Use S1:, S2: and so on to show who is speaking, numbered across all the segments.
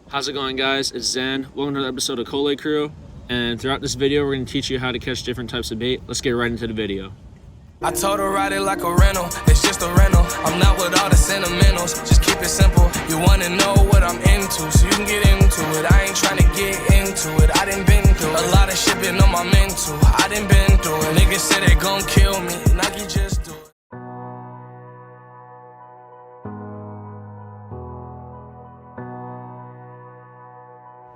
S1: How's it going, guys? It's Zen. Welcome to another episode of Cole Crew. And throughout this video, we're going to teach you how to catch different types of bait. Let's get right into the video.
S2: I told her ride it like a rental, it's just a rental. I'm not with all the sentimentals, just keep it simple. You wanna know what I'm into, so you can get into it. I ain't trying to get into it, I done been through a lot of shit been on my mental. I done been through it, niggas say they gon' kill me, Nike just do it.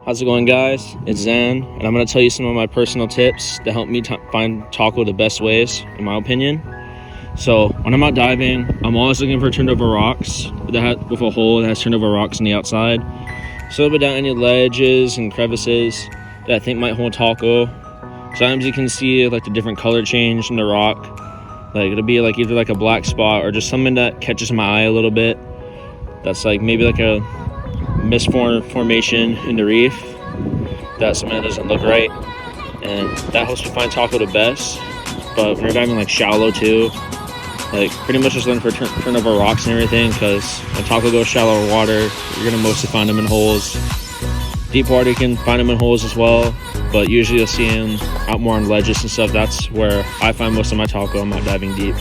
S1: How's it going, guys? It's Zen, and I'm going to tell you some of my personal tips to help me find taco the best ways, in my opinion. So when I'm out diving, I'm always looking for turned over rocks with a hole that has turned over rocks on the outside. So I'll put down any ledges and crevices that I think might hold taco. Sometimes you can see like the different color change in the rock. Like it'll be like either like a black spot or just something that catches my eye a little bit. That's like maybe like a misformation in the reef. That something that doesn't look right, and that helps me find taco the best. But when you're diving like shallow too, like pretty much just looking for turn over rocks and everything, because when taco goes shallow water, you're gonna mostly find them in holes. Deep water you can find them in holes as well, but usually you'll see them out more on ledges and stuff. That's where I find most of my taco. I'm not diving deep.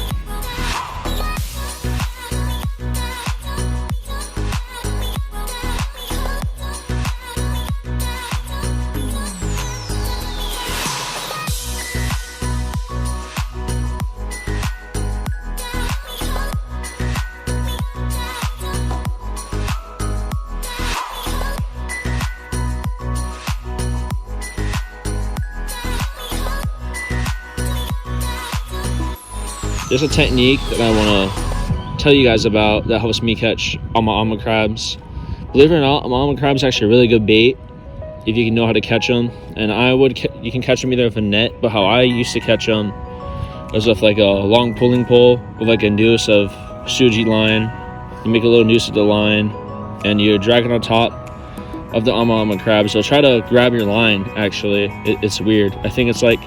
S1: There's a technique that I want to tell you guys about that helps me catch ama crabs. Believe it or not, ama crabs are actually a really good bait if you can know how to catch them. And you can catch them either with a net, but how I used to catch them was with like a long pulling pole with like a noose of suji line. You make a little noose with the line and you drag it on top of the ama crabs. They'll try to grab your line, actually. It's weird. I think it's like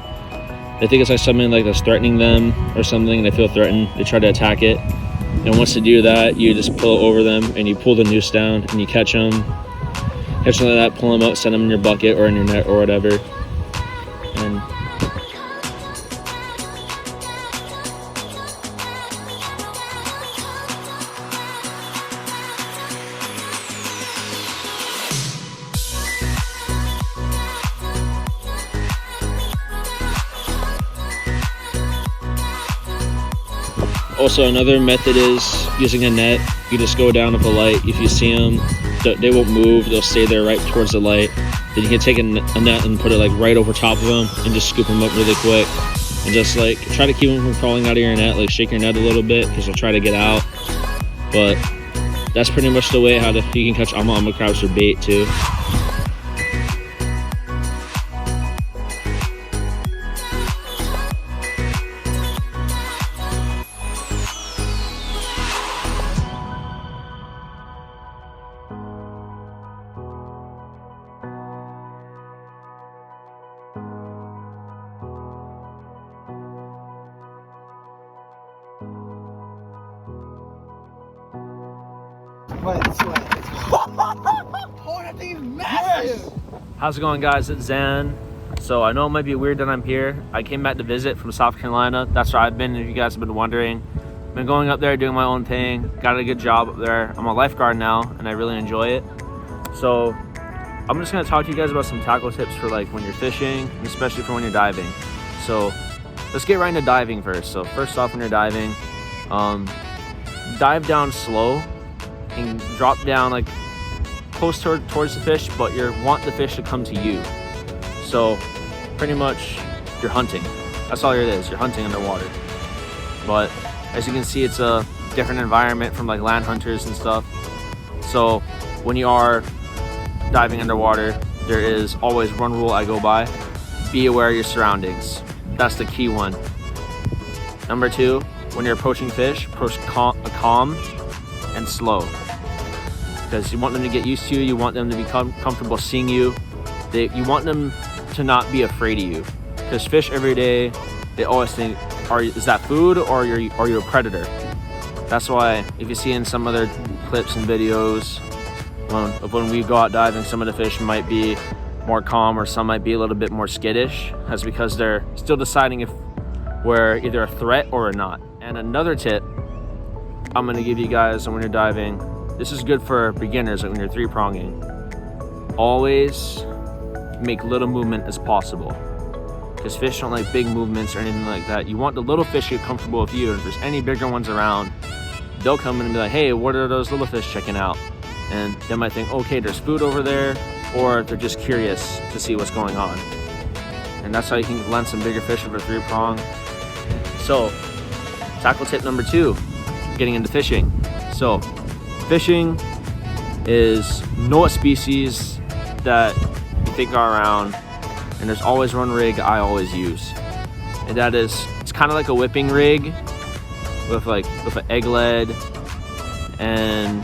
S1: something like that's threatening them or something, and they feel threatened. They try to attack it. And once they do that, you just pull it over them and you pull the noose down and you catch them. Catch them like that, pull them out, send them in your bucket or in your net or whatever. And also, another method is using a net. You just go down with a light. If you see them, they won't move. They'll stay there right towards the light. Then you can take a net and put it like right over top of them and just scoop them up really quick. And just like try to keep them from crawling out of your net. Like shake your net a little bit because they'll try to get out. But that's pretty much the way you can catch ama crabs for bait too.
S3: Oh, that thing is massive!
S1: How's it going, guys? It's Zen. So I know it might be weird that I'm here. I came back to visit from South Carolina. That's where I've been, if you guys have been wondering. Been going up there doing my own thing. Got a good job up there. I'm a lifeguard now and I really enjoy it. So I'm just gonna talk to you guys about some tackle tips for like when you're fishing, and especially for when you're diving. So let's get right into diving first. So first off, when you're diving, dive down slow and drop down like close towards the fish, but you want the fish to come to you. So pretty much you're hunting. That's all it is. You're hunting underwater. But as you can see, it's a different environment from like land hunters and stuff. So when you are diving underwater, there is always one rule I go by: be aware of your surroundings. That's the key one. Number 2, when you're approaching fish, approach calm and slow, because you want them to get used to you. You want them to become comfortable seeing you. You want them to not be afraid of you, because fish every day, they always think, is that food or are you a predator? That's why if you see in some other clips and videos when we go out diving, some of the fish might be more calm or some might be a little bit more skittish. That's because they're still deciding if we're either a threat or not. And another tip I'm gonna give you guys when you're diving, this is good for beginners, like when you're three-pronging. Always make little movement as possible, because fish don't like big movements or anything like that. You want the little fish to get comfortable with you. If there's any bigger ones around, they'll come in and be like, hey, what are those little fish checking out? And they might think, okay, there's food over there, or they're just curious to see what's going on. And that's how you can land some bigger fish with a three-prong. So, tackle tip number 2, getting into fishing. So, fishing is know what species that you think are around, and there's always one rig I always use. And that is, it's kind of like a whipping rig with an egg lead and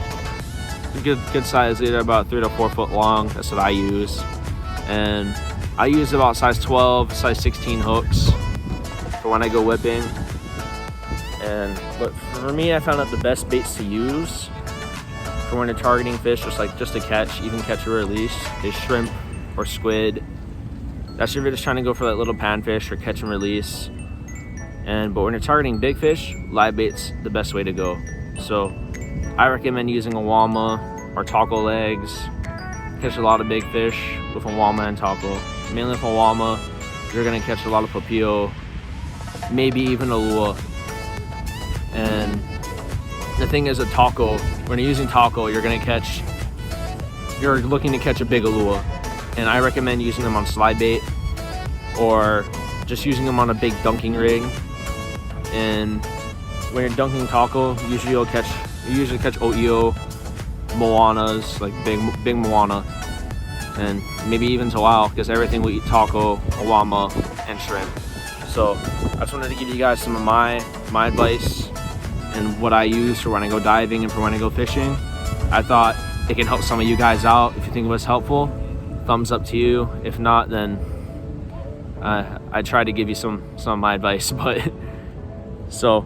S1: a good size leader, about 3 to 4 foot long. That's what I use. And I use about size 12, size 16 hooks for when I go whipping. But for me, I found out the best baits to use for when you're targeting fish, just to catch, even catch or release, is shrimp or squid. That's if you're just trying to go for that little panfish or catch and release. But when you're targeting big fish, live bait's the best way to go. So I recommend using a Wama or taco legs. Catch a lot of big fish with a Wama and taco. Mainly with a Wama, you're gonna catch a lot of papio, maybe even a lua. And the thing is, a taco, when you're using taco, you're looking to catch a big lua. And I recommend using them on slide bait or just using them on a big dunking rig. And when you're dunking taco, you usually catch OEO, Moanas, like big Moana, and maybe even Tawau, because everything will eat taco, Awama, and shrimp. So I just wanted to give you guys some of my advice and what I use for when I go diving and for when I go fishing. I thought it can help some of you guys out. If you think it was helpful, thumbs up to you. If not, then I tried to give you some of my advice. But so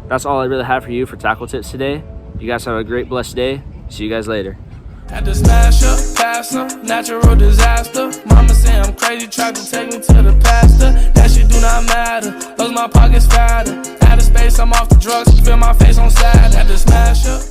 S1: that's all I really have for you for tackle tips today. You guys have a great, blessed day. See you guys later.
S2: Had to smash up, pass up, natural disaster. Mama say I'm crazy, tried to take me to the pastor. That shit do not matter, those my pockets fatter. Out of space, I'm off the drugs, feel my face on sad. Had to smash up.